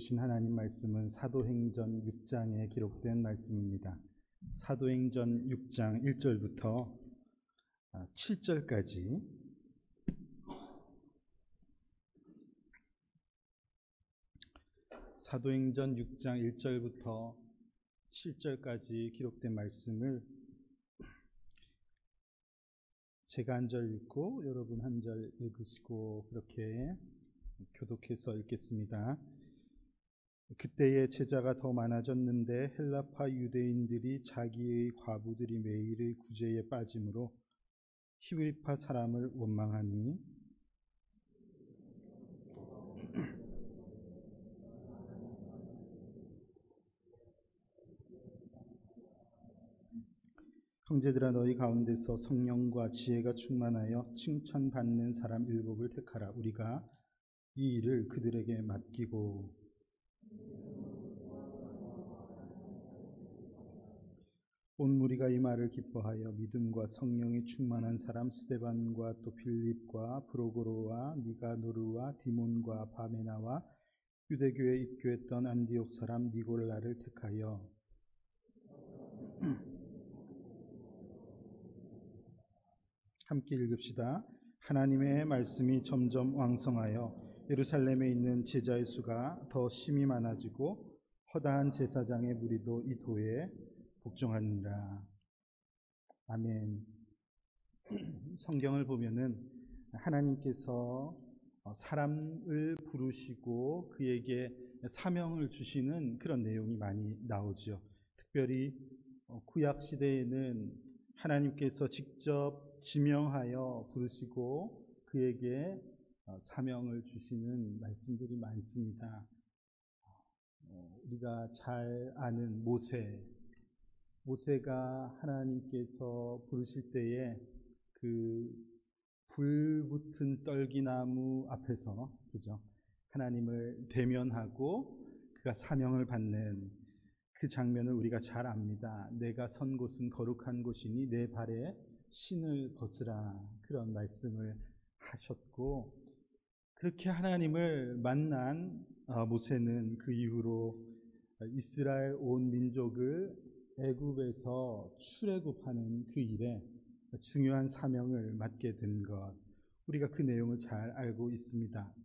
주신 하나님 말씀은 사도행전 6장에 기록된 말씀입니다. 사도행전 6장 1절부터 7절까지 사도행전 6장 1절부터 7절까지 기록된 말씀을 제가 한 절 읽고 여러분 한 절 읽으시고 그렇게 교독해서 읽겠습니다. 그때에 제자가 더 많아졌는데 헬라파 유대인들이 자기의 과부들이 매일의 구제에 빠짐으로 히브리파 사람을 원망하니 형제들아 너희 가운데서 성령과 지혜가 충만하여 칭찬받는 사람 7을 택하라. 우리가 이 일을 그들에게 맡기고 온 무리가 이 말을 기뻐하여 믿음과 성령이 충만한 사람 스데반과 또 빌립과 브로고로와 니가노르와 디몬과 바메나와 유대교에 입교했던 안디옥 사람 니골라를 택하여 함께 읽읍시다. 하나님의 말씀이 점점 왕성하여 예루살렘에 있는 제자의 수가 더 심히 많아지고 허다한 제사장의 무리도 이 도에 복종하니라. 아멘. 성경을 보면은 하나님께서 사람을 부르시고 그에게 사명을 주시는 그런 내용이 많이 나오죠. 특별히 구약 시대에는 하나님께서 직접 지명하여 부르시고 그에게 사명을 주시는 말씀들이 많습니다. 우리가 잘 아는 모세가 하나님께서 부르실 때에 그 불붙은 떨기나무 앞에서 그죠? 하나님을 대면하고 그가 사명을 받는 그 장면을 우리가 잘 압니다. 내가 선 곳은 거룩한 곳이니 내 발에 신을 벗으라. 그런 말씀을 하셨고 그렇게 하나님을 만난 모세는 그 이후로 이스라엘 온 민족을 애굽에서 출애굽하는 그 일에 중요한 사명을 맡게 된 것, 우리가 그 내용을 잘 알고 있습니다.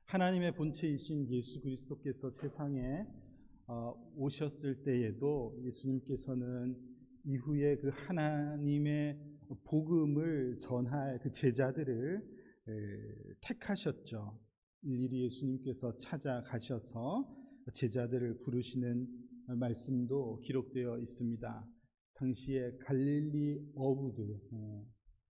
하나님의 본체이신 예수 그리스도께서 세상에 오셨을 때에도 예수님께서는 이후에 그 하나님의 복음을 전할 그 제자들을 택하셨죠. 일일이 예수님께서 찾아가셔서 제자들을 부르시는 말씀도 기록되어 있습니다. 당시에 갈릴리 어부들,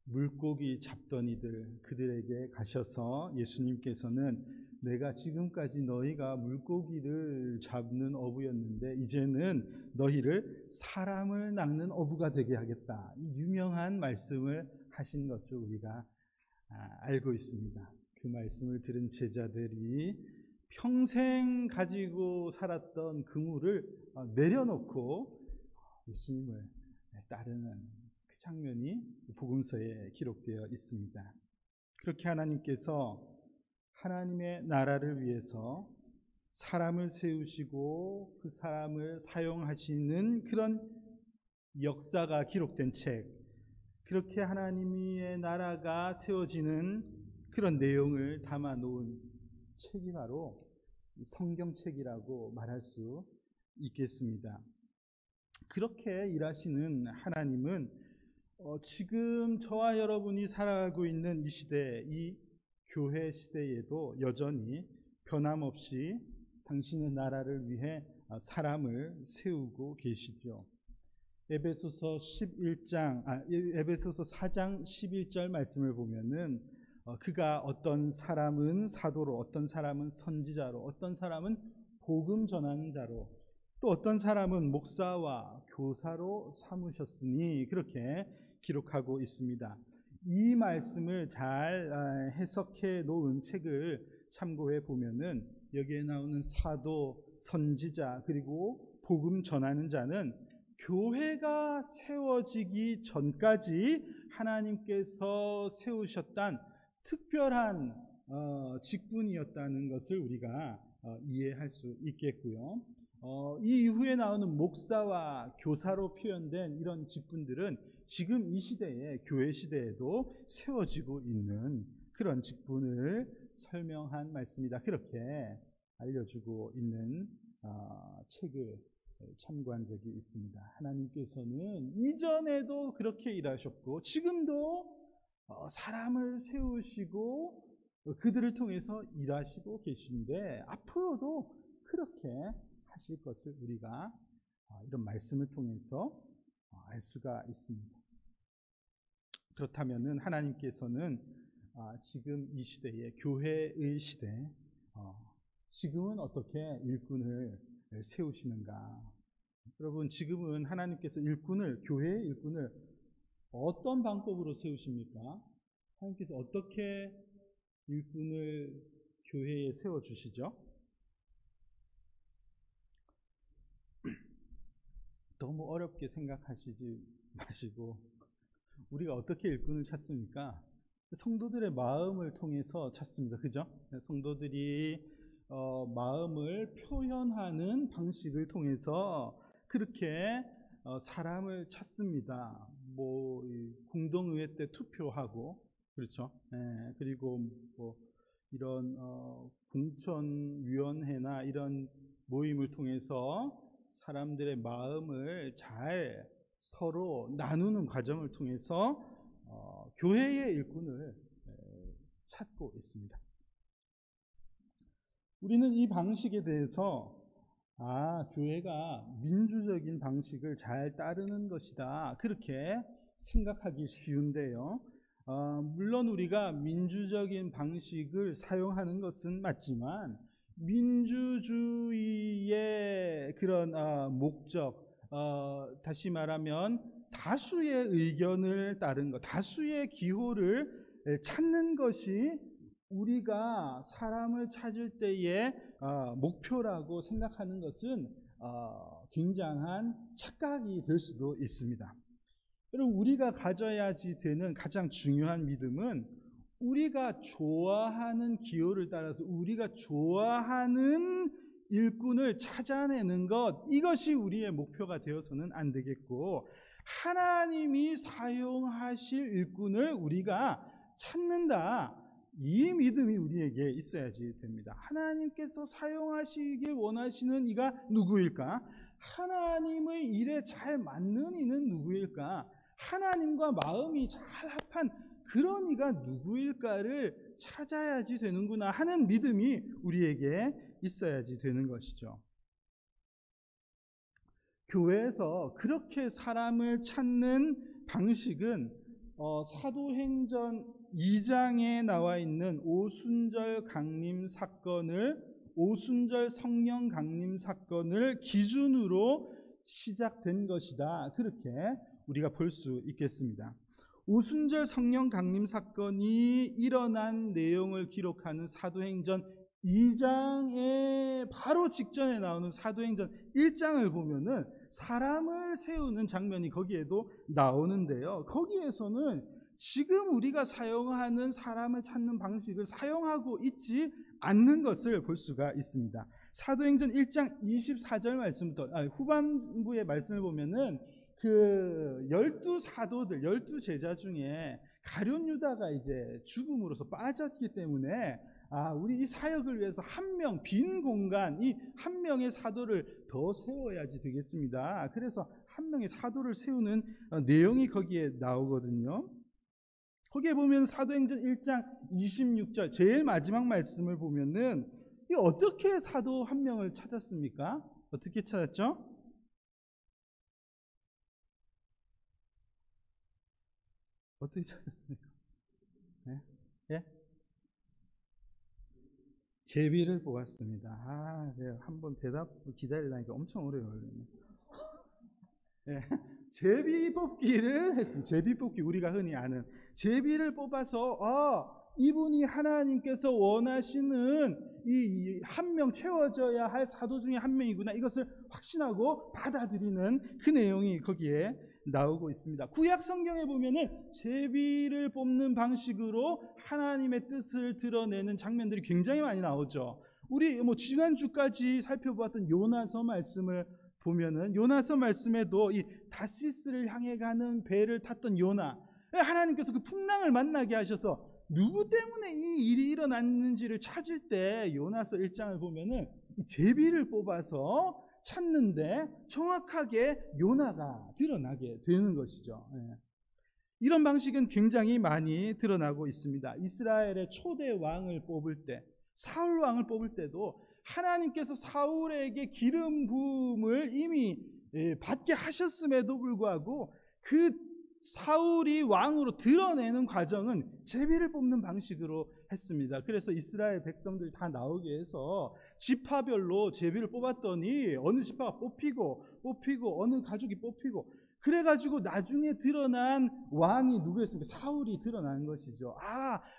물고기 잡던 이들, 그들에게 가셔서 예수님께서는 내가 지금까지 너희가 물고기를 잡는 어부였는데 이제는 너희를 사람을 낚는 어부가 되게 하겠다. 이 유명한 말씀을 하신 것을 우리가 알고 있습니다. 그 말씀을 들은 제자들이 평생 가지고 살았던 그물을 내려놓고 예수님을 따르는 그 장면이 복음서에 기록되어 있습니다. 그렇게 하나님께서 하나님의 나라를 위해서 사람을 세우시고 그 사람을 사용하시는 그런 역사가 기록된 책, 그렇게 하나님의 나라가 세워지는 그런 내용을 담아 놓은 책이 바로 성경책이라고 말할 수 있겠습니다. 그렇게 일하시는 하나님은 지금 저와 여러분이 살아가고 있는 이 시대, 이 교회 시대에도 여전히 변함없이 당신의 나라를 위해 사람을 세우고 계시죠. 에베소서 4장 11절 말씀을 보면은 그가 어떤 사람은 사도로, 어떤 사람은 선지자로, 어떤 사람은 복음 전하는 자로, 또 어떤 사람은 목사와 교사로 삼으셨으니 그렇게 기록하고 있습니다. 이 말씀을 잘 해석해 놓은 책을 참고해 보면은 여기에 나오는 사도, 선지자, 그리고 복음 전하는 자는 교회가 세워지기 전까지 하나님께서 세우셨던 특별한 직분이었다는 것을 우리가 이해할 수 있겠고요. 이 이후에 나오는 목사와 교사로 표현된 이런 직분들은 지금 이 시대에 교회 시대에도 세워지고 있는 그런 직분을 설명한 말씀이다. 그렇게 알려주고 있는 책을 참고한 적이 있습니다. 하나님께서는 이전에도 그렇게 일하셨고 지금도 사람을 세우시고 그들을 통해서 일하시고 계신데 앞으로도 그렇게 하실 것을 우리가 이런 말씀을 통해서 알 수가 있습니다. 그렇다면은 하나님께서는 지금 이 시대에 교회의 시대 지금은 어떻게 일꾼을 세우시는가? 여러분 지금은 하나님께서 교회의 일꾼을 어떤 방법으로 세우십니까? 하나님께서 어떻게 일꾼을 교회에 세워주시죠? 너무 어렵게 생각하시지 마시고 우리가 어떻게 일꾼을 찾습니까? 성도들의 마음을 통해서 찾습니다. 그죠? 성도들이 마음을 표현하는 방식을 통해서 그렇게 사람을 찾습니다. 뭐 공동의회 때 투표하고 그렇죠. 그리고 뭐 이런 공천위원회나 이런 모임을 통해서 사람들의 마음을 잘 서로 나누는 과정을 통해서 교회의 일꾼을 찾고 있습니다. 우리는 이 방식에 대해서 교회가 민주적인 방식을 잘 따르는 것이다 그렇게 생각하기 쉬운데요. 물론 우리가 민주적인 방식을 사용하는 것은 맞지만 민주주의의 그런 목적, 다시 말하면 다수의 의견을 따른 것, 다수의 기호를 찾는 것이 우리가 사람을 찾을 때의 목표라고 생각하는 것은 굉장한 착각이 될 수도 있습니다. 여러분 우리가 가져야지 되는 가장 중요한 믿음은 우리가 좋아하는 기호를 따라서 우리가 좋아하는 일꾼을 찾아내는 것, 이것이 우리의 목표가 되어서는 안 되겠고 하나님이 사용하실 일꾼을 우리가 찾는다, 이 믿음이 우리에게 있어야지 됩니다. 하나님께서 사용하시길 원하시는 이가 누구일까? 하나님의 일에 잘 맞는 이는 누구일까? 하나님과 마음이 잘 합한 그런 이가 누구일까를 찾아야지 되는구나 하는 믿음이 우리에게 있어야지 되는 것이죠. 교회에서 그렇게 사람을 찾는 방식은 사도행전 2장에 나와 있는 오순절 성령 강림 사건을 기준으로 시작된 것이다. 그렇게 우리가 볼 수 있겠습니다. 오순절 성령 강림 사건이 일어난 내용을 기록하는 사도행전 2장에 바로 직전에 나오는 사도행전 1장을 보면은 사람을 세우는 장면이 거기에도 나오는데요. 거기에서는 지금 우리가 사용하는 사람을 찾는 방식을 사용하고 있지 않는 것을 볼 수가 있습니다. 사도행전 1장 24절 말씀부터 후반부의 말씀을 보면은 그 12사도들, 12제자 중에 가룟 유다가 이제 죽음으로써 빠졌기 때문에 우리 이 사역을 위해서 한 명, 빈 공간, 이 한 명의 사도를 더 세워야지 되겠습니다. 그래서 한 명의 사도를 세우는 내용이 거기에 나오거든요. 거기에 보면 사도행전 1장 26절 제일 마지막 말씀을 보면은 이 어떻게 사도 한 명을 찾았습니까? 어떻게 찾았죠? 어떻게 찾았습니까? 네? 예? 제비를 뽑았습니다. 제가 한번 대답 기다리려니까 엄청 오래 걸리네. 예, 제비 뽑기를 했습니다. 제비 뽑기, 우리가 흔히 아는 제비를 뽑아서 이분이 하나님께서 원하시는 이 한 명 채워져야 할 사도 중에 한 명이구나, 이것을 확신하고 받아들이는 그 내용이 거기에 나오고 있습니다. 구약 성경에 보면은 제비를 뽑는 방식으로 하나님의 뜻을 드러내는 장면들이 굉장히 많이 나오죠. 우리 지난주까지 살펴보았던 요나서 말씀을 보면은 요나서 말씀에도 이 다시스를 향해 가는 배를 탔던 요나, 하나님께서 그 풍랑을 만나게 하셔서 누구 때문에 이 일이 일어났는지를 찾을 때 요나서 1장을 보면은 이 제비를 뽑아서 찾는데 정확하게 요나가 드러나게 되는 것이죠. 이런 방식은 굉장히 많이 드러나고 있습니다. 이스라엘의 초대 왕을 뽑을 때, 사울 왕을 뽑을 때도 하나님께서 사울에게 기름 부음을 이미 받게 하셨음에도 불구하고 그 사울이 왕으로 드러내는 과정은 제비를 뽑는 방식으로 했습니다. 그래서 이스라엘 백성들이 다 나오게 해서 지파별로 제비를 뽑았더니 어느 지파가 뽑히고 어느 가족이 뽑히고, 그래가지고 나중에 드러난 왕이 누구였습니까? 사울이 드러난 것이죠.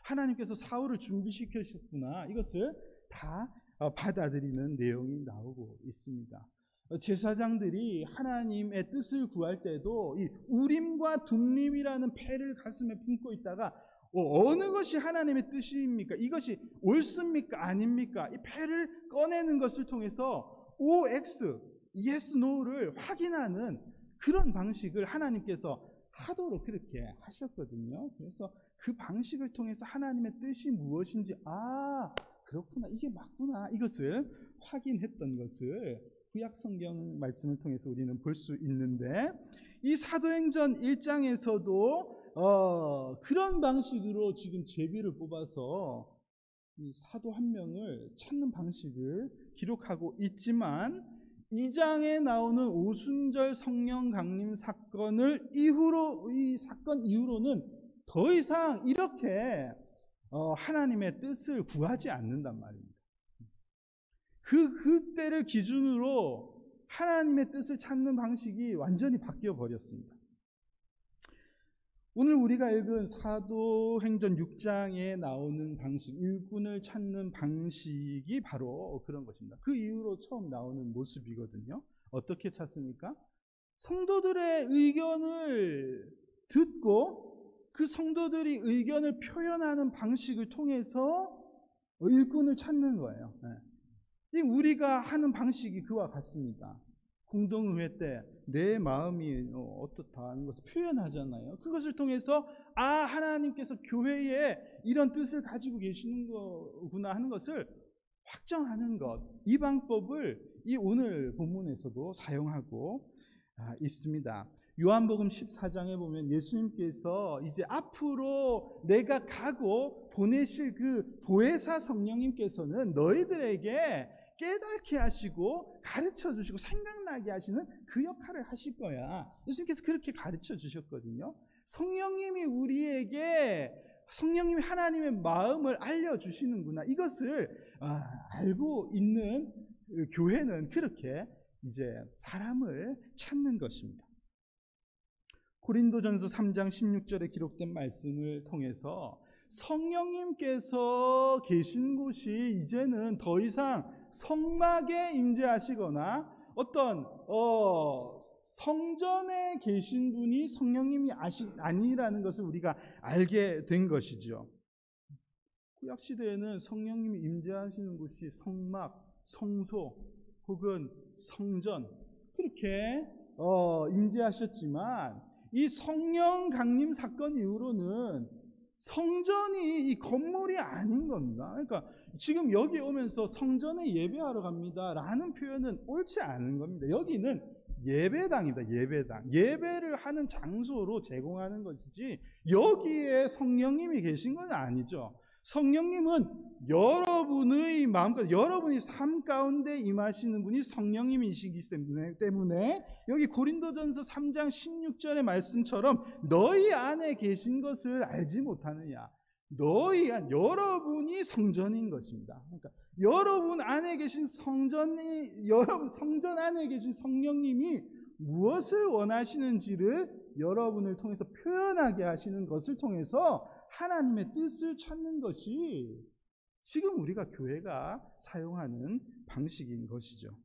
하나님께서 사울을 준비시키셨구나, 이것을 다 받아들이는 내용이 나오고 있습니다. 제사장들이 하나님의 뜻을 구할 때도 이 우림과 둠림이라는 패를 가슴에 품고 있다가 어느 것이 하나님의 뜻입니까? 이것이 옳습니까? 아닙니까? 이 패를 꺼내는 것을 통해서 OX, yes, no를 확인하는 그런 방식을 하나님께서 하도록 그렇게 하셨거든요. 그래서 그 방식을 통해서 하나님의 뜻이 무엇인지, 그렇구나, 이게 맞구나, 이것을 확인했던 것을 구약 성경 말씀을 통해서 우리는 볼 수 있는데, 이 사도행전 1장에서도 그런 방식으로 지금 제비를 뽑아서 이 사도 한 명을 찾는 방식을 기록하고 있지만, 2장에 나오는 오순절 성령 강림 사건을 이 사건 이후로는 더 이상 이렇게 하나님의 뜻을 구하지 않는단 말입니다. 그때를 기준으로 하나님의 뜻을 찾는 방식이 완전히 바뀌어 버렸습니다. 오늘 우리가 읽은 사도행전 6장에 나오는 방식, 일꾼을 찾는 방식이 바로 그런 것입니다. 그 이후로 처음 나오는 모습이거든요. 어떻게 찾습니까? 성도들의 의견을 듣고 그 성도들이 의견을 표현하는 방식을 통해서 일꾼을 찾는 거예요. 우리가 하는 방식이 그와 같습니다. 공동의회 때 내 마음이 어떻다 하는 것을 표현하잖아요. 그것을 통해서 하나님께서 교회에 이런 뜻을 가지고 계시는 거구나 하는 것을 확정하는 것, 이 방법을 이 오늘 본문에서도 사용하고 있습니다. 요한복음 14장에 보면 예수님께서 이제 앞으로 내가 가고 보내실 그 보혜사 성령님께서는 너희들에게 깨닫게 하시고 가르쳐 주시고 생각나게 하시는 그 역할을 하실 거야. 예수님께서 그렇게 가르쳐 주셨거든요. 성령님이 하나님의 마음을 알려주시는구나, 이것을 알고 있는 교회는 그렇게 이제 사람을 찾는 것입니다. 고린도전서 3장 16절에 기록된 말씀을 통해서 성령님께서 계신 곳이 이제는 더 이상 성막에 임재하시거나 어떤 성전에 계신 분이 성령님이 아니라는 것을 우리가 알게 된 것이죠. 구약 시대에는 성령님이 임재하시는 곳이 성막, 성소 혹은 성전, 그렇게 임재하셨지만 이 성령 강림 사건 이후로는 성전이 이 건물이 아닌 겁니다. 그러니까 지금 여기 오면서 성전에 예배하러 갑니다 라는 표현은 옳지 않은 겁니다. 여기는 예배당입니다. 예배당. 예배를 하는 장소로 제공하는 것이지 여기에 성령님이 계신 건 아니죠. 성령님은 여러분의 마음과 여러분의 삶 가운데 임하시는 분이 성령님이시기 때문에 여기 고린도전서 3장 16절의 말씀처럼 너희 안에 계신 것을 알지 못하느냐, 여러분이 성전인 것입니다. 그러니까 여러분 안에 계신 여러분 성전 안에 계신 성령님이 무엇을 원하시는지를 여러분을 통해서 표현하게 하시는 것을 통해서 하나님의 뜻을 찾는 것이 지금 우리가 교회가 사용하는 방식인 것이죠.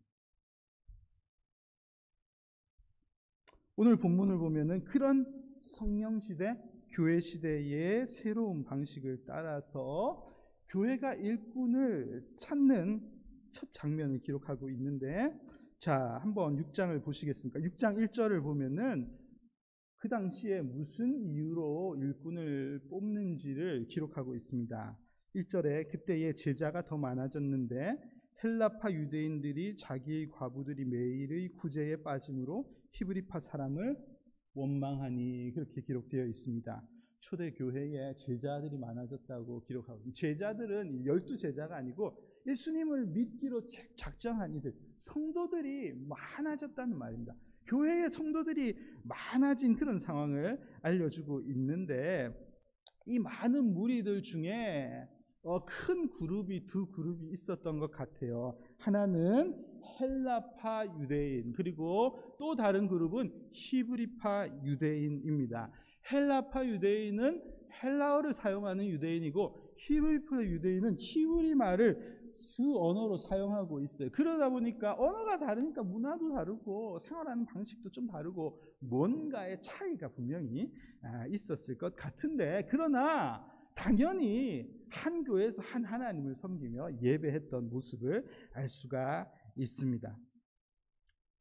오늘 본문을 보면은 그런 성령 시대, 교회 시대의 새로운 방식을 따라서 교회가 일꾼을 찾는 첫 장면을 기록하고 있는데, 자, 한번 6장을 보시겠습니까? 6장 1절을 보면은 그 당시에 무슨 이유로 일꾼을 뽑는지를 기록하고 있습니다. 1절에 그때의 제자가 더 많아졌는데 헬라파 유대인들이 자기의 과부들이 매일의 구제에 빠짐으로 히브리파 사람을 원망하니, 그렇게 기록되어 있습니다. 초대교회에 제자들이 많아졌다고 기록하고, 제자들은 12제자가 아니고 예수님을 믿기로 작정한 이들, 성도들이 많아졌다는 말입니다. 교회의 성도들이 많아진 그런 상황을 알려주고 있는데, 이 많은 무리들 중에 큰 그룹이, 두 그룹이 있었던 것 같아요. 하나는 헬라파 유대인, 그리고 또 다른 그룹은 히브리파 유대인입니다. 헬라파 유대인은 헬라어를 사용하는 유대인이고, 히브리파 유대인은 히브리 말을 주 언어로 사용하고 있어요. 그러다 보니까 언어가 다르니까 문화도 다르고 생활하는 방식도 좀 다르고 뭔가의 차이가 분명히 있었을 것 같은데, 그러나 당연히 한 교회에서 한 하나님을 섬기며 예배했던 모습을 알 수가 있습니다.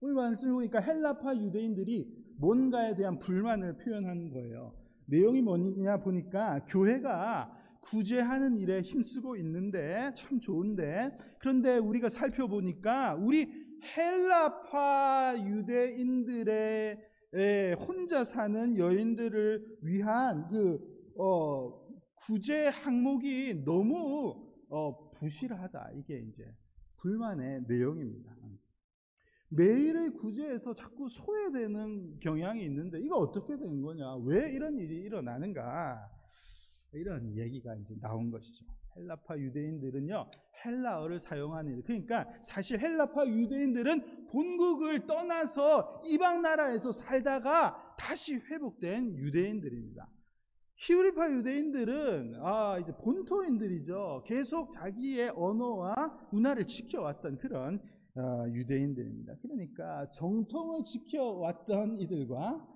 오늘 말씀을 보니까 헬라파 유대인들이 뭔가에 대한 불만을 표현하는 거예요. 내용이 뭐냐 보니까 교회가 구제하는 일에 힘쓰고 있는데 참 좋은데, 그런데 우리가 살펴보니까 우리 헬라파 유대인들의 혼자 사는 여인들을 위한 구제 항목이 너무 부실하다. 이게 이제 불만의 내용입니다. 매일의 구제에서 자꾸 소외되는 경향이 있는데 이거 어떻게 된 거냐? 왜 이런 일이 일어나는가? 이런 얘기가 이제 나온 것이죠. 헬라파 유대인들은요, 헬라어를 사용하는 일, 그러니까 사실 헬라파 유대인들은 본국을 떠나서 이방 나라에서 살다가 다시 회복된 유대인들입니다. 히브리파 유대인들은 이제 본토인들이죠. 계속 자기의 언어와 문화를 지켜왔던 그런 유대인들입니다. 그러니까 정통을 지켜왔던 이들과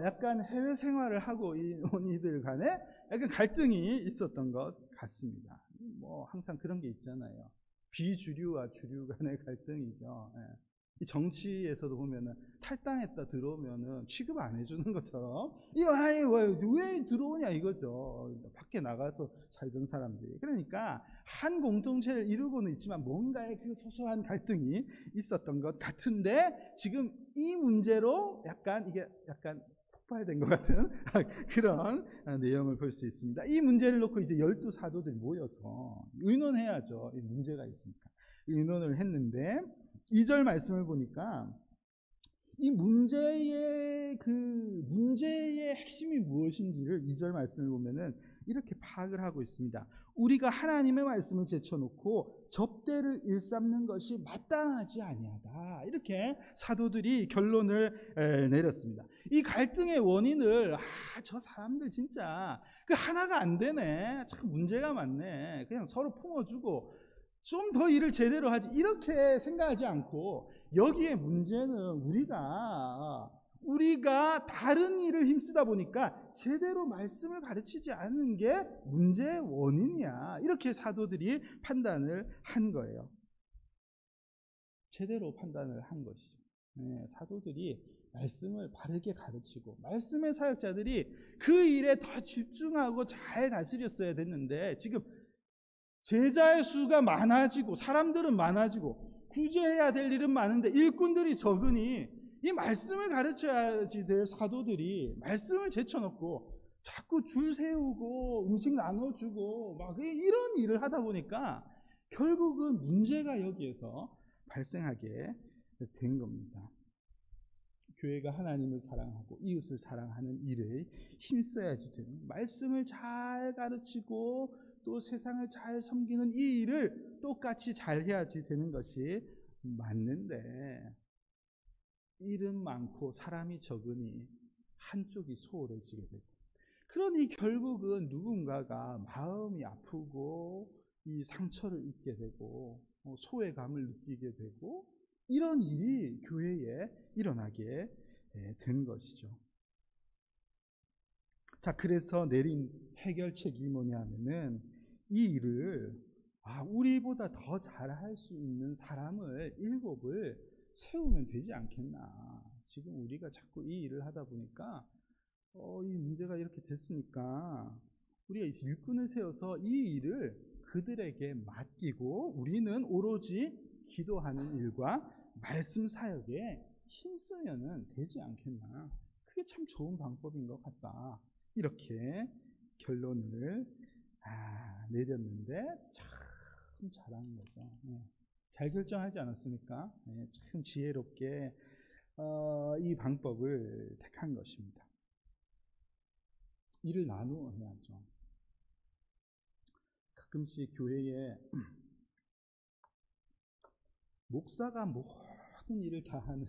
약간 해외 생활을 하고 온 이들 간에 약간 갈등이 있었던 것 같습니다. 뭐 항상 그런 게 있잖아요. 비주류와 주류 간의 갈등이죠. 이 정치에서도 보면은 탈당했다 들어오면은 취급 안 해주는 것처럼, 이거 왜 들어오냐 이거죠. 밖에 나가서 살던 사람들이. 그러니까 한 공동체를 이루고는 있지만 뭔가의 그 소소한 갈등이 있었던 것 같은데, 지금 이 문제로 약간 폭발된 것 같은 그런 내용을 볼 수 있습니다. 이 문제를 놓고 이제 12사도들이 모여서 의논해야죠. 이 문제가 있으니까. 의논을 했는데 2절 말씀을 보니까 이 문제의 핵심이 무엇인지를 2절 말씀을 보면은 이렇게 파악을 하고 있습니다. 우리가 하나님의 말씀을 제쳐놓고 접대를 일삼는 것이 마땅하지 아니하다. 이렇게 사도들이 결론을 내렸습니다. 이 갈등의 원인을 저 사람들 진짜 하나가 안 되네. 참 문제가 많네. 그냥 서로 품어주고 좀 더 일을 제대로 하지, 이렇게 생각하지 않고 여기에 문제는 우리가 다른 일을 힘쓰다 보니까 제대로 말씀을 가르치지 않는 게 문제의 원인이야. 이렇게 사도들이 판단을 한 거예요. 제대로 판단을 한 것이죠. 사도들이 말씀을 바르게 가르치고 말씀의 사역자들이 그 일에 더 집중하고 잘 다스렸어야 됐는데, 지금 제자의 수가 많아지고 사람들은 많아지고 구제해야 될 일은 많은데 일꾼들이 적으니 이 말씀을 가르쳐야지 될 사도들이 말씀을 제쳐놓고 자꾸 줄 세우고 음식 나눠주고 막 이런 일을 하다 보니까 결국은 문제가 여기에서 발생하게 된 겁니다. 교회가 하나님을 사랑하고 이웃을 사랑하는 일에 힘써야지 되는, 말씀을 잘 가르치고 또 세상을 잘 섬기는 이 일을 똑같이 잘 해야지 되는 것이 맞는데, 일은 많고 사람이 적으니 한쪽이 소홀해지게 되고, 그러니 결국은 누군가가 마음이 아프고 이 상처를 입게 되고 소외감을 느끼게 되고, 이런 일이 교회에 일어나게 된 것이죠. 자, 그래서 내린 해결책이 뭐냐면은 이 일을 우리보다 더 잘할 수 있는 사람을 7을 세우면 되지 않겠나. 지금 우리가 자꾸 이 일을 하다 보니까 이 문제가 이렇게 됐으니까 우리가 일꾼을 세워서 이 일을 그들에게 맡기고 우리는 오로지 기도하는 일과 말씀 사역에 힘쓰면 되지 않겠나. 그게 참 좋은 방법인 것 같다. 이렇게 결론을 내렸는데 참 잘하는 거죠. 잘 결정하지 않았습니까? 참 지혜롭게 이 방법을 택한 것입니다. 일을 나누어 해야죠. 가끔씩 교회에 목사가 모든 일을 다 하는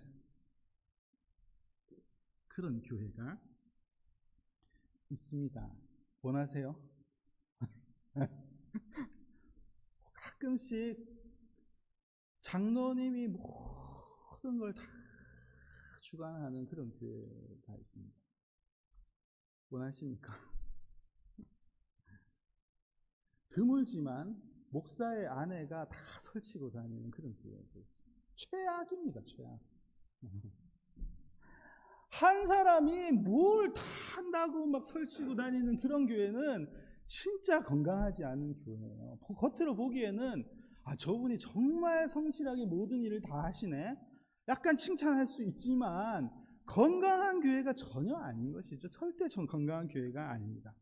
그런 교회가 있습니다. 원하세요? 가끔씩 장로님이 모든 걸 다 주관하는 그런 교회가 있습니다. 원하십니까? 드물지만 목사의 아내가 다 설치고 다니는 그런 교회가 있습니다. 최악입니다. 최악. 한 사람이 뭘 다 한다고 막 설치고 다니는 그런 교회는 진짜 건강하지 않은 교회예요. 겉으로 보기에는 저분이 정말 성실하게 모든 일을 다 하시네, 약간 칭찬할 수 있지만 건강한 교회가 전혀 아닌 것이죠. 절대 건강한 교회가 아닙니다.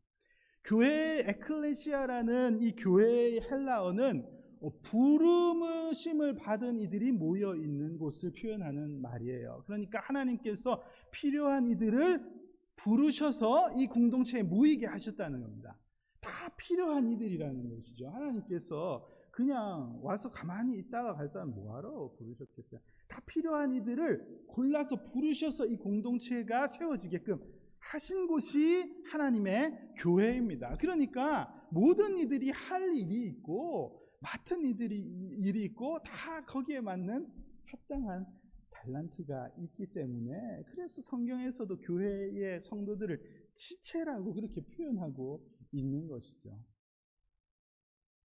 교회의 에클레시아라는 이 교회의 헬라어는 부르심을 받은 이들이 모여 있는 곳을 표현하는 말이에요. 그러니까 하나님께서 필요한 이들을 부르셔서 이 공동체에 모이게 하셨다는 겁니다. 다 필요한 이들이라는 것이죠. 하나님께서 그냥 와서 가만히 있다가 갈 사람 뭐하러 부르셨겠어요? 다 필요한 이들을 골라서 부르셔서 이 공동체가 세워지게끔 하신 곳이 하나님의 교회입니다. 그러니까 모든 이들이 할 일이 있고 맡은 일이 있고 다 거기에 맞는 합당한 달란트가 있기 때문에, 그래서 성경에서도 교회의 성도들을 지체라고 그렇게 표현하고 있는 것이죠.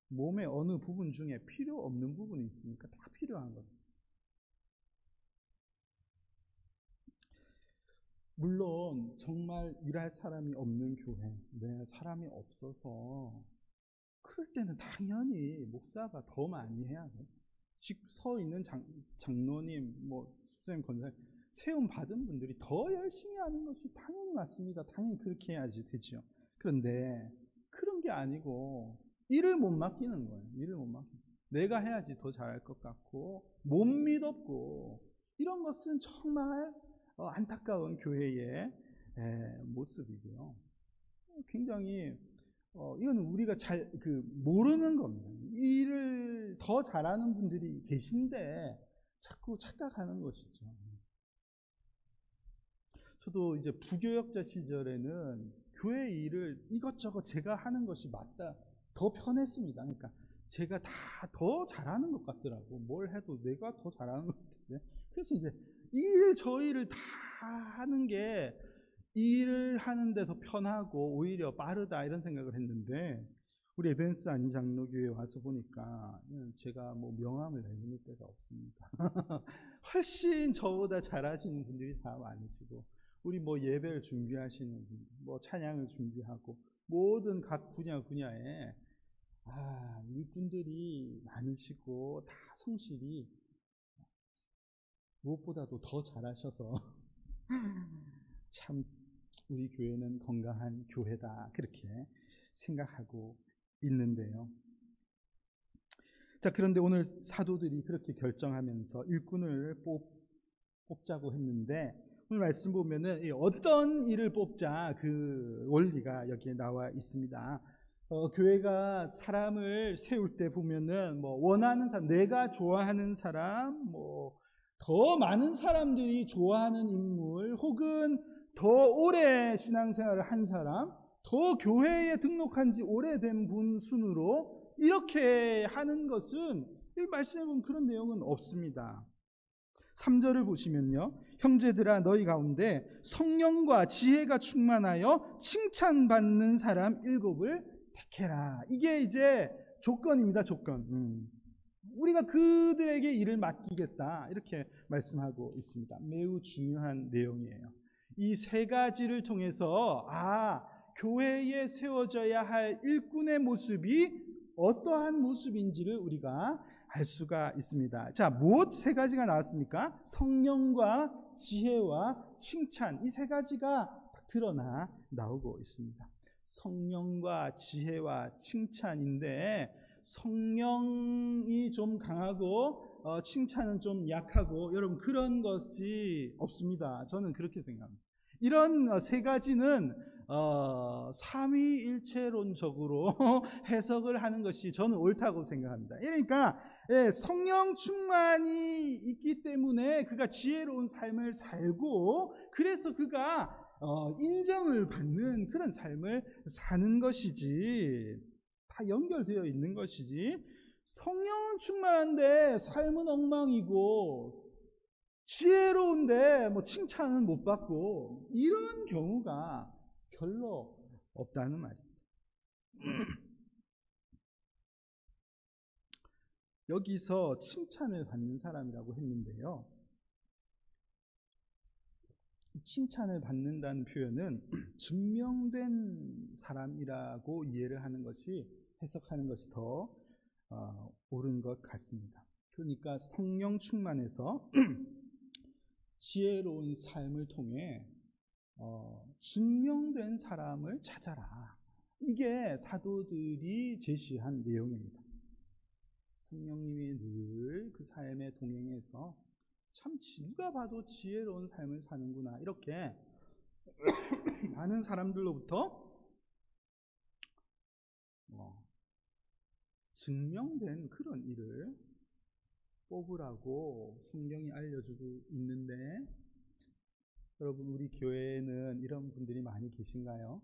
몸의 어느 부분 중에 필요 없는 부분이 있습니까? 다 필요한 겁니다. 물론 정말 일할 사람이 없는 교회, 사람이 없어서 그럴 때는 당연히 목사가 더 많이 해야 돼요. 서 있는 장로님, 집사님, 권사님 세움 받은 분들이 더 열심히 하는 것이 당연히 맞습니다. 당연히 그렇게 해야지 되죠. 그런데 그런 게 아니고 일을 못 맡기는 거예요. 일을 못 맡기는. 내가 해야지 더 잘할 것 같고 못 믿었고, 이런 것은 정말 안타까운 교회의 모습이고요. 굉장히 이건 우리가 잘 모르는 겁니다. 일을 더 잘하는 분들이 계신데 자꾸 착각하는 것이죠. 저도 이제 부교역자 시절에는 교회 일을 이것저것 제가 하는 것이 맞다, 더 편했습니다. 그러니까 제가 다 더 잘하는 것 같더라고. 뭘 해도 내가 더 잘하는 것 같은데. 그래서 이제 저 일을 다 하는 게 일을 하는데 더 편하고 오히려 빠르다, 이런 생각을 했는데 우리 에덴스 안장로교회에 와서 보니까 제가 명함을 내밀 데가 없습니다. 훨씬 저보다 잘하시는 분들이 다 많으시고, 우리 예배를 준비하시는 분, 찬양을 준비하고 모든 각 분야에 일꾼들이 많으시고 다 성실히 무엇보다도 더 잘하셔서 참 우리 교회는 건강한 교회다, 그렇게 생각하고 있는데요. 자, 그런데 오늘 사도들이 그렇게 결정하면서 일꾼을 뽑자고 했는데, 오늘 말씀 보면은 어떤 일을 뽑자, 그 원리가 여기에 나와 있습니다. 교회가 사람을 세울 때 보면은 원하는 사람, 내가 좋아하는 사람, 더 많은 사람들이 좋아하는 인물, 혹은 더 오래 신앙생활을 한 사람, 더 교회에 등록한 지 오래된 분 순으로 이렇게 하는 것은, 이 말씀에 보면 그런 내용은 없습니다. 3절을 보시면요, 형제들아 너희 가운데 성령과 지혜가 충만하여 칭찬받는 사람 7을 택해라. 이게 이제 조건입니다. 조건. 우리가 그들에게 일을 맡기겠다 이렇게 말씀하고 있습니다. 매우 중요한 내용이에요. 이 세 가지를 통해서 교회에 세워져야 할 일꾼의 모습이 어떠한 모습인지를 우리가 알 수가 있습니다. 자, 무엇 세 가지가 나왔습니까? 성령과 지혜와 칭찬, 이 세 가지가 드러나 나오고 있습니다. 성령과 지혜와 칭찬인데 성령이 좀 강하고 칭찬은 좀 약하고 여러분 그런 것이 없습니다. 저는 그렇게 생각합니다. 이런 세 가지는 삼위일체론적으로 해석을 하는 것이 저는 옳다고 생각합니다. 그러니까 성령 충만이 있기 때문에 그가 지혜로운 삶을 살고 그래서 그가 인정을 받는 그런 삶을 사는 것이지, 다 연결되어 있는 것이지, 성령은 충만한데 삶은 엉망이고 지혜로운데 칭찬은 못 받고 이런 경우가 별로 없다는 말입니다. 여기서 칭찬을 받는 사람이라고 했는데요, 이 칭찬을 받는다는 표현은 증명된 사람이라고 이해를 하는 것이, 해석하는 것이 더 옳은 것 같습니다. 그러니까 성령 충만해서 지혜로운 삶을 통해 증명된 사람을 찾아라. 이게 사도들이 제시한 내용입니다. 성령님이 늘 그 삶에 동행해서 참 누가 봐도 지혜로운 삶을 사는구나, 이렇게 많은 사람들로부터 증명된 그런 일을 뽑으라고 성경이 알려주고 있는데, 여러분 우리 교회에는 이런 분들이 많이 계신가요?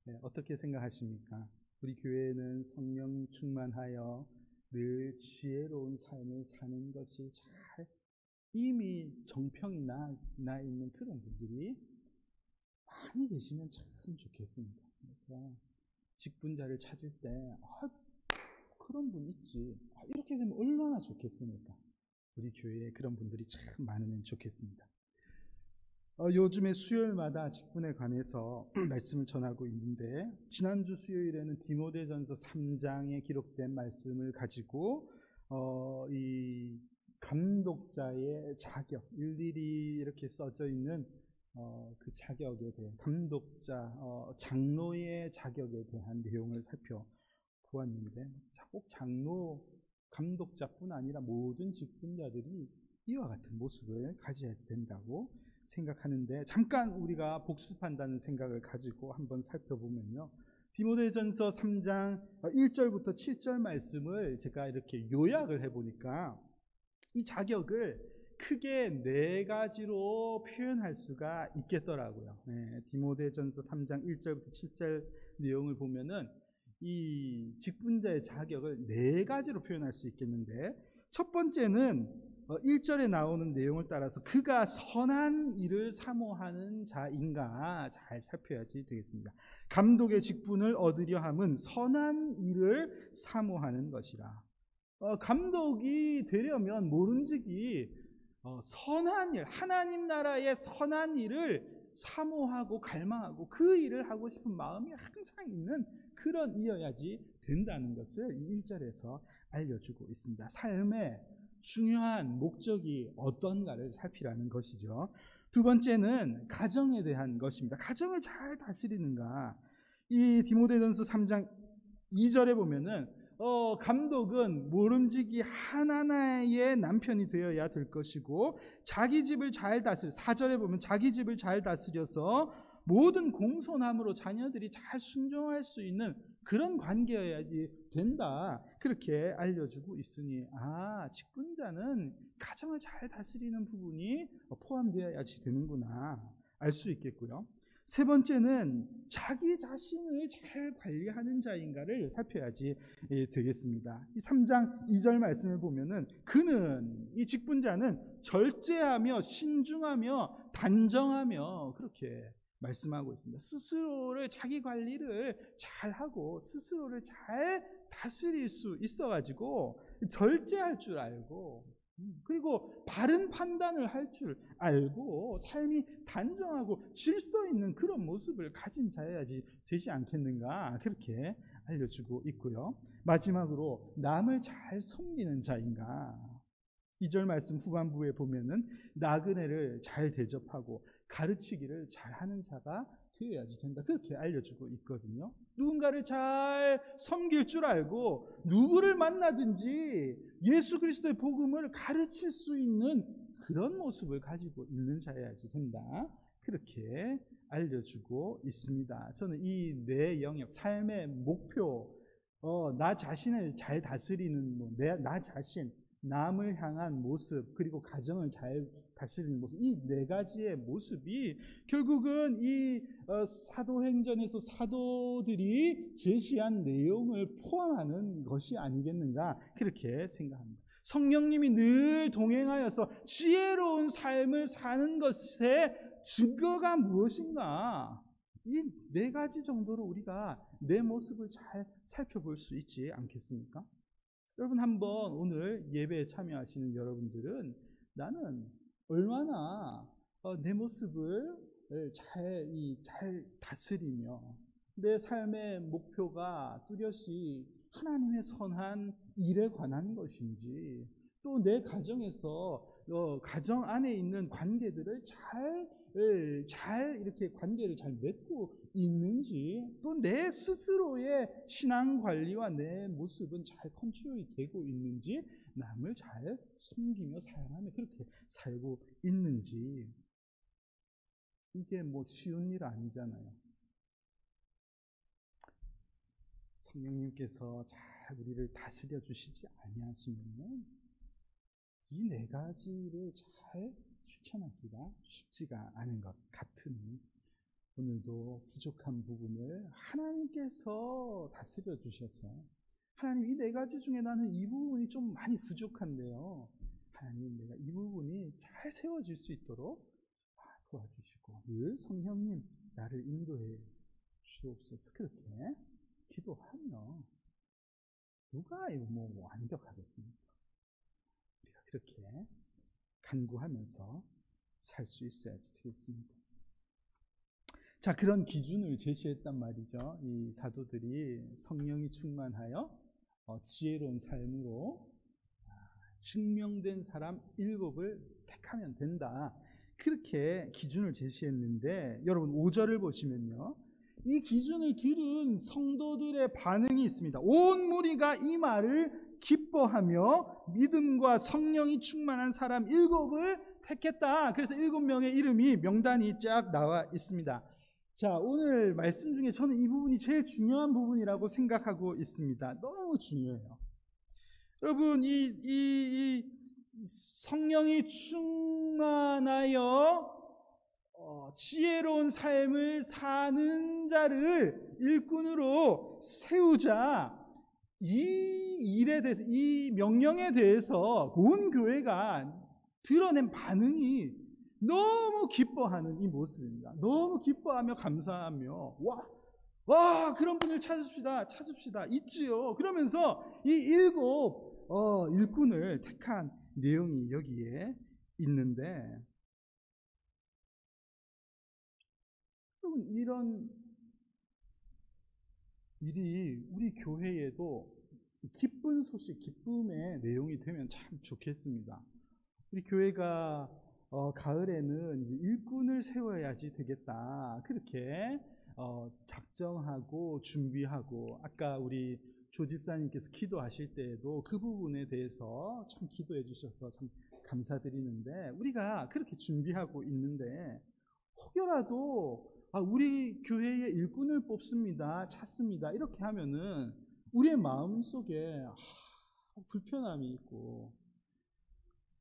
네, 어떻게 생각하십니까? 우리 교회는 성령 충만하여 늘 지혜로운 삶을 사는 것이 잘 이미 정평이 나 있는 그런 분들이 많이 계시면 참 좋겠습니다. 그래서 직분자를 찾을 때 그런 분 있지, 이렇게 되면 얼마나 좋겠습니까? 우리 교회에 그런 분들이 참 많으면 좋겠습니다. 요즘에 수요일마다 직분에 관해서 말씀을 전하고 있는데, 지난주 수요일에는 디모데전서 3장에 기록된 말씀을 가지고 이 감독자의 자격, 일일이 이렇게 써져 있는 그 자격에 대해, 감독자, 장로의 자격에 대한 내용을 살펴보았는데, 꼭 장로, 감독자뿐 아니라 모든 직분자들이 이와 같은 모습을 가져야 된다고 생각하는데, 잠깐 우리가 복습한다는 생각을 가지고 한번 살펴보면요, 디모데전서 3장 1절부터 7절 말씀을 제가 이렇게 요약을 해보니까 이 자격을 크게 네 가지로 표현할 수가 있겠더라고요. 디모데전서 3장 1절부터 7절 내용을 보면은 이 직분자의 자격을 네 가지로 표현할 수 있겠는데, 첫 번째는 1절에 나오는 내용을 따라서 그가 선한 일을 사모하는 자인가 잘 살펴야지 되겠습니다. 감독의 직분을 얻으려 함은 선한 일을 사모하는 것이라. 감독이 되려면 모른지기 선한 일, 하나님 나라의 선한 일을 사모하고 갈망하고 그 일을 하고 싶은 마음이 항상 있는 그런 이어야지 된다는 것을 1절에서 알려주고 있습니다. 삶의 중요한 목적이 어떤가를 살피라는 것이죠. 두 번째는 가정에 대한 것입니다. 가정을 잘 다스리는가. 이 디모데전서 3장 2절에 보면은 감독은 모름지기 하나하나의 남편이 되어야 될 것이고, 자기 집을 잘 다스려, 4절에 보면 자기 집을 잘 다스려서 모든 공손함으로 자녀들이 잘 순종할 수 있는 그런 관계여야지 된다, 그렇게 알려주고 있으니 직분자는 가정을 잘 다스리는 부분이 포함되어야지 되는구나 알 수 있겠고요. 세 번째는 자기 자신을 잘 관리하는 자인가를 살펴야지 되겠습니다. 이 3장 2절 말씀을 보면은 그는, 이 직분자는 절제하며 신중하며 단정하며 그렇게 말씀하고 있습니다. 스스로를 자기 관리를 잘하고 스스로를 잘 다스릴 수 있어가지고 절제할 줄 알고 그리고 바른 판단을 할 줄 알고 삶이 단정하고 질서 있는 그런 모습을 가진 자여야지 되지 않겠는가 그렇게 알려주고 있고요. 마지막으로 남을 잘 섬기는 자인가 2절 말씀 후반부에 보면은 나그네를 잘 대접하고 가르치기를 잘하는 자가 되어야지 된다 그렇게 알려주고 있거든요. 누군가를 잘 섬길 줄 알고 누구를 만나든지 예수 그리스도의 복음을 가르칠 수 있는 그런 모습을 가지고 있는 자여야지 된다 그렇게 알려주고 있습니다. 저는 이 내 영역 삶의 목표 나 자신을 잘 다스리는 나 자신 남을 향한 모습 그리고 가정을 잘 다스리는 모습 이 네 가지의 모습이 결국은 이 사도행전에서 사도들이 제시한 내용을 포함하는 것이 아니겠는가 그렇게 생각합니다. 성령님이 늘 동행하여서 지혜로운 삶을 사는 것의 증거가 무엇인가 이 네 가지 정도로 우리가 내 모습을 잘 살펴볼 수 있지 않겠습니까? 여러분 한번 오늘 예배에 참여하시는 여러분들은 나는 얼마나 내 모습을 잘 다스리며 내 삶의 목표가 뚜렷이 하나님의 선한 일에 관한 것인지 또 내 가정에서 가정 안에 있는 관계들을 잘 이렇게 관계를 잘 맺고 있는지 또 내 스스로의 신앙 관리와 내 모습은 잘 컨트롤이 되고 있는지 남을 잘 섬기며 사랑하며 그렇게 살고 있는지 이게 쉬운 일 아니잖아요. 성령님께서 잘 우리를 다스려 주시지 아니하시면 이 네 가지를 잘 실천하기가 쉽지가 않은 것 같으니 오늘도 부족한 부분을 하나님께서 다스려 주셔서 하나님 이 네 가지 중에 나는 이 부분이 좀 많이 부족한데요. 하나님 내가 이 부분이 잘 세워질 수 있도록 도와주시고 늘 성령님 나를 인도해 주옵소서 그렇게 기도하며 누가 완벽하겠습니까? 우리가 그렇게 간구하면서 살 수 있어야지 되겠습니다. 자, 그런 기준을 제시했단 말이죠. 이 사도들이 성령이 충만하여 지혜로운 삶으로 증명된 사람 7을 택하면 된다. 그렇게 기준을 제시했는데 여러분 5절을 보시면요. 이 기준을 들은 성도들의 반응이 있습니다. 온 무리가 이 말을 기뻐하며 믿음과 성령이 충만한 사람 7을 택했다. 그래서 7명의 이름이 명단이 쫙 나와 있습니다. 자, 오늘 말씀 중에 저는 이 부분이 제일 중요한 부분이라고 생각하고 있습니다. 너무 중요해요. 여러분, 이 성령이 충만하여 지혜로운 삶을 사는 자를 일꾼으로 세우자. 이 일에 대해서, 이 명령에 대해서 온 교회가 드러낸 반응이 너무 기뻐하는 이 모습입니다. 너무 기뻐하며 감사하며 와 그런 분을 찾읍시다 있지요. 그러면서 이 7 일꾼을 택한 내용이 여기에 있는데 여러분 이런 일이 우리 교회에도 기쁜 소식, 기쁨의 내용이 되면 참 좋겠습니다. 우리 교회가 가을에는 이제 일꾼을 세워야지 되겠다. 그렇게 작정하고 준비하고 아까 우리 조 집사님께서 기도하실 때에도 그 부분에 대해서 참 기도해 주셔서 참 감사드리는데 우리가 그렇게 준비하고 있는데 혹여라도 우리 교회에 일꾼을 뽑습니다. 찾습니다. 이렇게 하면은 우리의 마음속에 불편함이 있고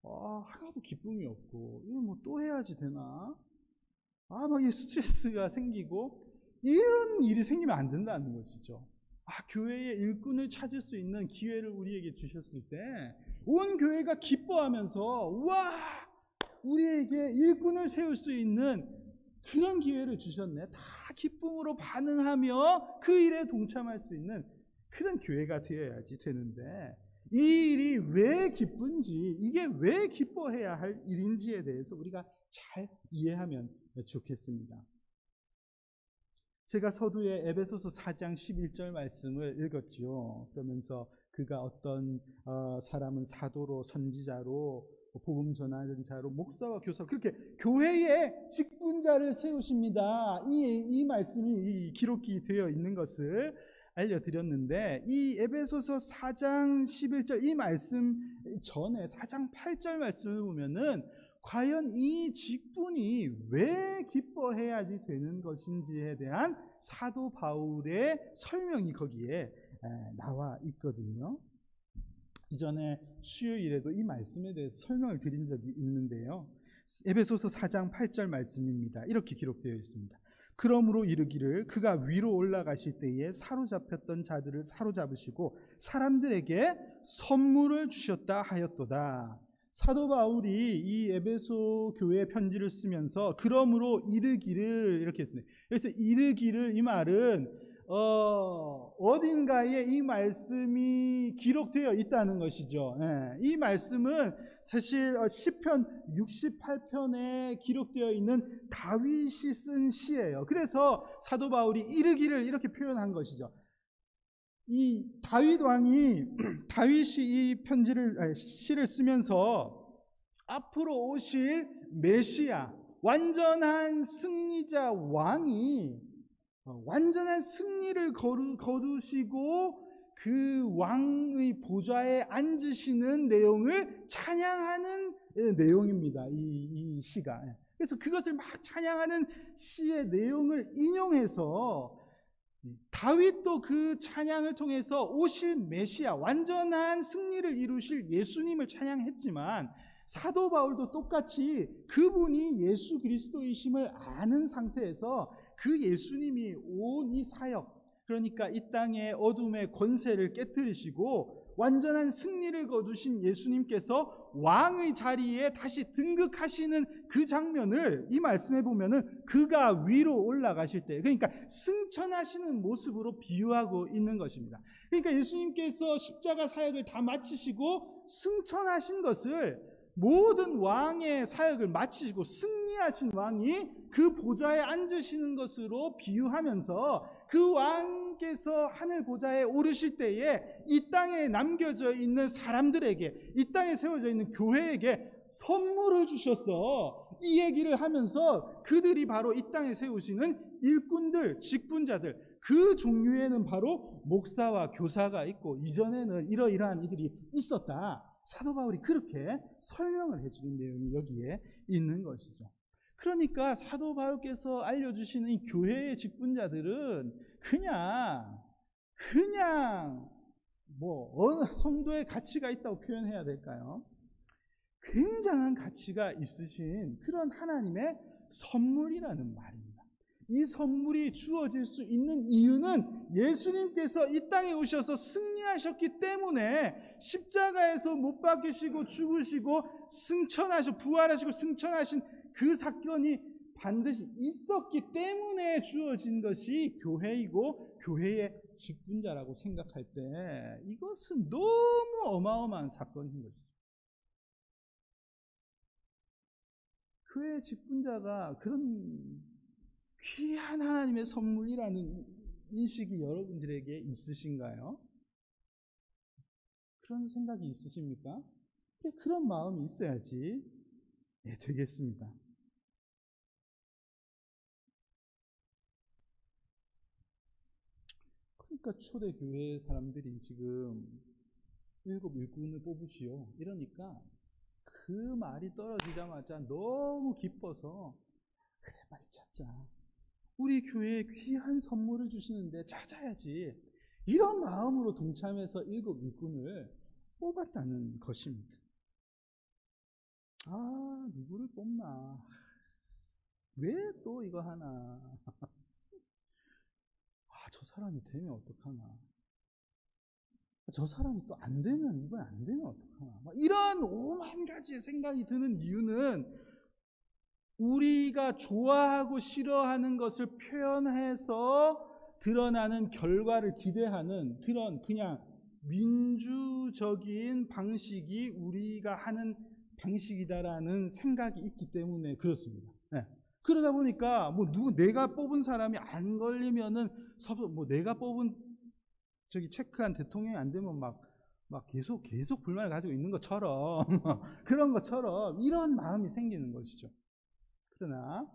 하나도 기쁨이 없고 이거 또 해야지 되나? 막 이 스트레스가 생기고 이런 일이 생기면 안 된다는 것이죠. 교회에 일꾼을 찾을 수 있는 기회를 우리에게 주셨을 때 온 교회가 기뻐하면서 우리에게 일꾼을 세울 수 있는 그런 기회를 주셨네. 다 기쁨으로 반응하며 그 일에 동참할 수 있는 그런 교회가 되어야지 되는데, 이 일이 왜 기쁜지, 이게 왜 기뻐해야 할 일인지에 대해서 우리가 잘 이해하면 좋겠습니다. 제가 서두에 에베소서 4장 11절 말씀을 읽었죠. 그러면서 그가 어떤 사람은 사도로, 선지자로, 복음 전하는 자로, 목사와 교사, 그렇게 교회의 직분자를 세우십니다. 이 말씀이 기록이 되어 있는 것을 알려드렸는데, 이 에베소서 4장 11절 이 말씀 전에 4장 8절 말씀을 보면은 과연 이 직분이 왜 기뻐해야지 되는 것인지에 대한 사도 바울의 설명이 거기에 나와 있거든요. 이전에 수요일에도 이 말씀에 대해서 설명을 드린 적이 있는데요. 에베소서 4장 8절 말씀입니다. 이렇게 기록되어 있습니다. 그러므로 이르기를 그가 위로 올라가실 때에 사로잡혔던 자들을 사로잡으시고 사람들에게 선물을 주셨다 하였도다. 사도 바울이 이 에베소 교회 편지를 쓰면서 그러므로 이르기를 이렇게 했습니다. 그래서 이르기를, 이 말은 어딘가에 이 말씀이 기록되어 있다는 것이죠. 이 말씀은 사실 시편 68편에 기록되어 있는 다윗이 쓴 시예요. 그래서 사도 바울이 이르기를 이렇게 표현한 것이죠. 이 다윗 왕이 다윗이 이 시를 쓰면서 앞으로 오실 메시아, 완전한 승리자 왕이 완전한 승리를 거두시고 그 왕의 보좌에 앉으시는 내용을 찬양하는 내용입니다. 이 시가. 그래서 그것을 막 찬양하는 시의 내용을 인용해서 다윗도 그 찬양을 통해서 오실 메시아, 완전한 승리를 이루실 예수님을 찬양했지만, 사도 바울도 똑같이 그분이 예수 그리스도이심을 아는 상태에서 그 예수님이 온 이 사역, 그러니까 이 땅의 어둠의 권세를 깨뜨리시고 완전한 승리를 거두신 예수님께서 왕의 자리에 다시 등극하시는 그 장면을 이 말씀에 보면은 그가 위로 올라가실 때, 그러니까 승천하시는 모습으로 비유하고 있는 것입니다. 그러니까 예수님께서 십자가 사역을 다 마치시고 승천하신 것을, 모든 왕의 사역을 마치시고 승리하신 왕이 그 보좌에 앉으시는 것으로 비유하면서 그 왕께서 하늘 보좌에 오르실 때에 이 땅에 남겨져 있는 사람들에게, 이 땅에 세워져 있는 교회에게 선물을 주셔서 이 얘기를 하면서 그들이 바로 이 땅에 세우시는 일꾼들, 직분자들, 그 종류에는 바로 목사와 교사가 있고 이전에는 이러이러한 이들이 있었다. 사도 바울이 그렇게 설명을 해주는 내용이 여기에 있는 것이죠. 그러니까 사도 바울께서 알려주시는 이 교회의 직분자들은 그냥 어느 정도의 가치가 있다고 표현해야 될까요? 굉장한 가치가 있으신 그런 하나님의 선물이라는 말입니다. 이 선물이 주어질 수 있는 이유는 예수님께서 이 땅에 오셔서 승리하셨기 때문에, 십자가에서 못 박히시고 죽으시고 부활하시고 승천하신 그 사건이 반드시 있었기 때문에 주어진 것이 교회이고 교회의 직분자라고 생각할 때 이것은 너무 어마어마한 사건인 것이죠. 교회의 직분자가 그런 귀한 하나님의 선물이라는 인식이 여러분들에게 있으신가요? 그런 생각이 있으십니까? 그런 마음이 있어야지 되겠습니다. 그러니까 초대교회 사람들이 지금 7 일꾼을 뽑으시오 이러니까 그 말이 떨어지자마자 너무 기뻐서 그래, 빨리 찾자. 우리 교회에 귀한 선물을 주시는데 찾아야지. 이런 마음으로 동참해서 7 일꾼을 뽑았다는 것입니다. 누구를 뽑나? 왜 또 이거 하나? 저 사람이 되면 어떡하나? 저 사람이 또 안 되면, 이번 안 되면 어떡하나? 이런 오만 가지 생각이 드는 이유는 우리가 좋아하고 싫어하는 것을 표현해서 드러나는 결과를 기대하는 그런 그냥 민주적인 방식이 우리가 하는 방식이다라는 생각이 있기 때문에 그렇습니다. 네. 그러다 보니까 뭐 내가 뽑은 사람이 안 걸리면은 뭐 내가 뽑은 체크한 대통령이 안 되면 막 계속 불만을 가지고 있는 것처럼 그런 것처럼 이런 마음이 생기는 것이죠. 그러나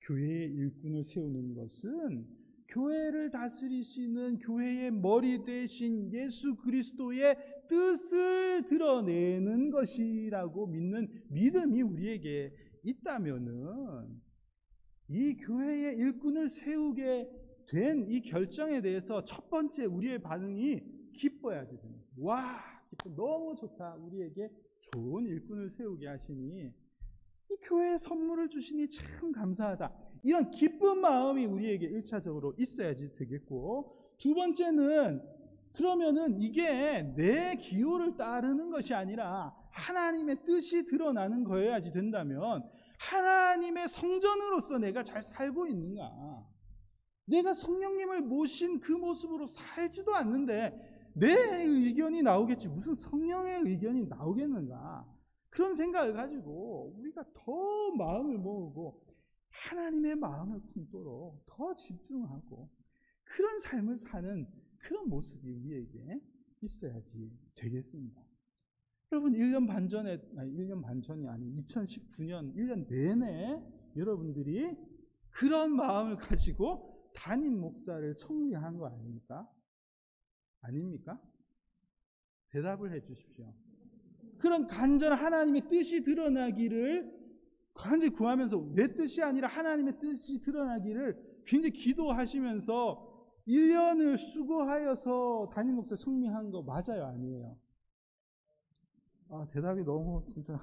교회의 일꾼을 세우는 것은 교회를 다스리시는 교회의 머리 되신 예수 그리스도의 뜻을 드러내는 것이라고 믿는 믿음이 우리에게 있다면은 이 교회의 일꾼을 세우게 된 이 결정에 대해서 첫 번째 우리의 반응이 기뻐야지 됩니다. 와, 기뻐. 너무 좋다. 우리에게 좋은 일꾼을 세우게 하시니 이 교회에 선물을 주시니 참 감사하다. 이런 기쁜 마음이 우리에게 1차적으로 있어야지 되겠고, 두 번째는 그러면은 이게 내 기호를 따르는 것이 아니라 하나님의 뜻이 드러나는 거여야지 된다면 하나님의 성전으로서 내가 잘 살고 있는가? 내가 성령님을 모신 그 모습으로 살지도 않는데 내 의견이 나오겠지 무슨 성령의 의견이 나오겠는가? 그런 생각을 가지고 우리가 더 마음을 모으고 하나님의 마음을 품도록 더 집중하고 그런 삶을 사는 그런 모습이 우리에게 있어야지 되겠습니다. 여러분 1년 반 전에, 1년 반 전이 아닌 2019년 1년 내내 여러분들이 그런 마음을 가지고 담임 목사를 청리한 거 아닙니까? 아닙니까? 대답을 해 주십시오. 그런 간절한 하나님의 뜻이 드러나기를 간절히 구하면서 내 뜻이 아니라 하나님의 뜻이 드러나기를 굉장히 기도하시면서 1년을 수고하여서 담임 목사 청리한 거 맞아요? 아니에요? 대답이 너무 진짜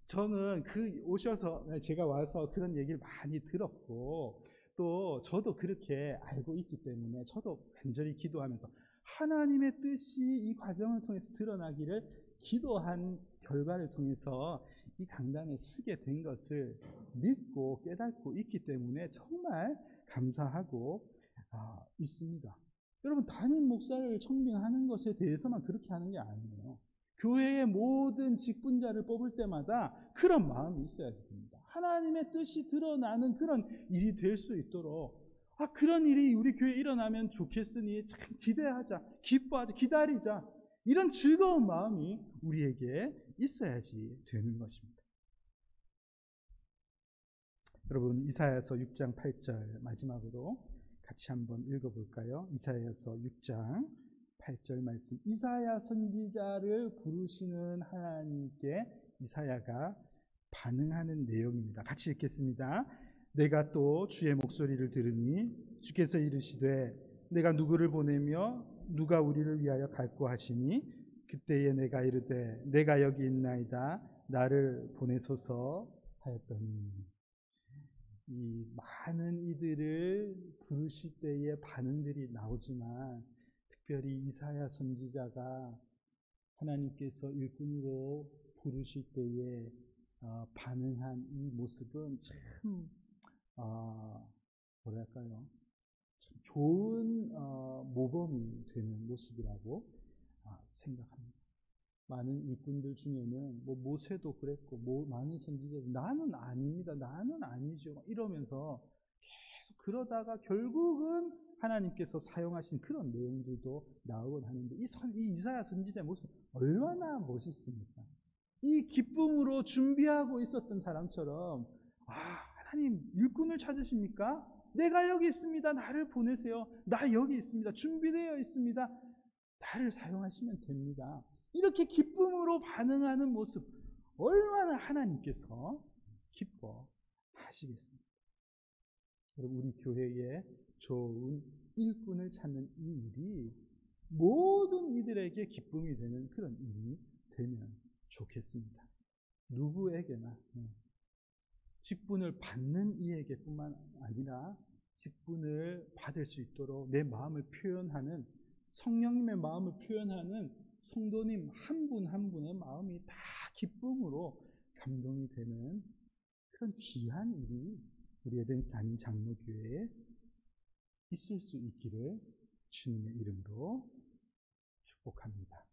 저는 오셔서 제가 와서 그런 얘기를 많이 들었고 또 저도 그렇게 알고 있기 때문에 저도 간절히 기도하면서 하나님의 뜻이 이 과정을 통해서 드러나기를 기도한 결과를 통해서 이 강단에 서게 된 것을 믿고 깨닫고 있기 때문에 정말 감사하고 있습니다. 여러분 담임 목사를 청빙하는 것에 대해서만 그렇게 하는 게 아니에요. 교회의 모든 직분자를 뽑을 때마다 그런 마음이 있어야지 됩니다. 하나님의 뜻이 드러나는 그런 일이 될 수 있도록 그런 일이 우리 교회에 일어나면 좋겠으니 참 기대하자, 기뻐하자, 기다리자 이런 즐거운 마음이 우리에게 있어야지 되는 것입니다. 여러분 이사야서 6장 8절 마지막으로 같이 한번 읽어볼까요? 이사야서 6장 8절 말씀. 이사야 선지자를 부르시는 하나님께 이사야가 반응하는 내용입니다. 같이 읽겠습니다. 내가 또 주의 목소리를 들으니 주께서 이르시되 내가 누구를 보내며 누가 우리를 위하여 갈고 하시니 그때에 내가 이르되 내가 여기 있나이다 나를 보내소서 하였더니 이 많은 이들을 부르실 때의 반응들이 나오지만 특별히 이사야 선지자가 하나님께서 일꾼으로 부르실 때에 반응한 이 모습은 참 뭐랄까요? 참 좋은 모범이 되는 모습이라고 생각합니다. 많은 일꾼들 중에는 모세도 그랬고 많은 선지자들 나는 아닙니다. 나는 아니죠. 이러면서 계속 그러다가 결국은 하나님께서 사용하신 그런 내용들도 나오곤 하는데 이 이사야 선지자의 모습 얼마나 멋있습니까? 이 기쁨으로 준비하고 있었던 사람처럼 하나님 일꾼을 찾으십니까? 내가 여기 있습니다. 나를 보내세요. 나 여기 있습니다. 준비되어 있습니다. 나를 사용하시면 됩니다. 이렇게 기쁨으로 반응하는 모습 얼마나 하나님께서 기뻐하시겠습니까? 여러분 우리 교회에 좋은 일꾼을 찾는 이 일이 모든 이들에게 기쁨이 되는 그런 일이 되면 좋겠습니다. 누구에게나 직분을 받는 이에게뿐만 아니라 직분을 받을 수 있도록 내 마음을 표현하는 성령님의 마음을 표현하는 성도님 한 분 한 분의 마음이 다 기쁨으로 감동이 되는 그런 귀한 일이 우리 에덴스 한인 장로교회에 있을 수 있기를 주님의 이름으로 축복합니다.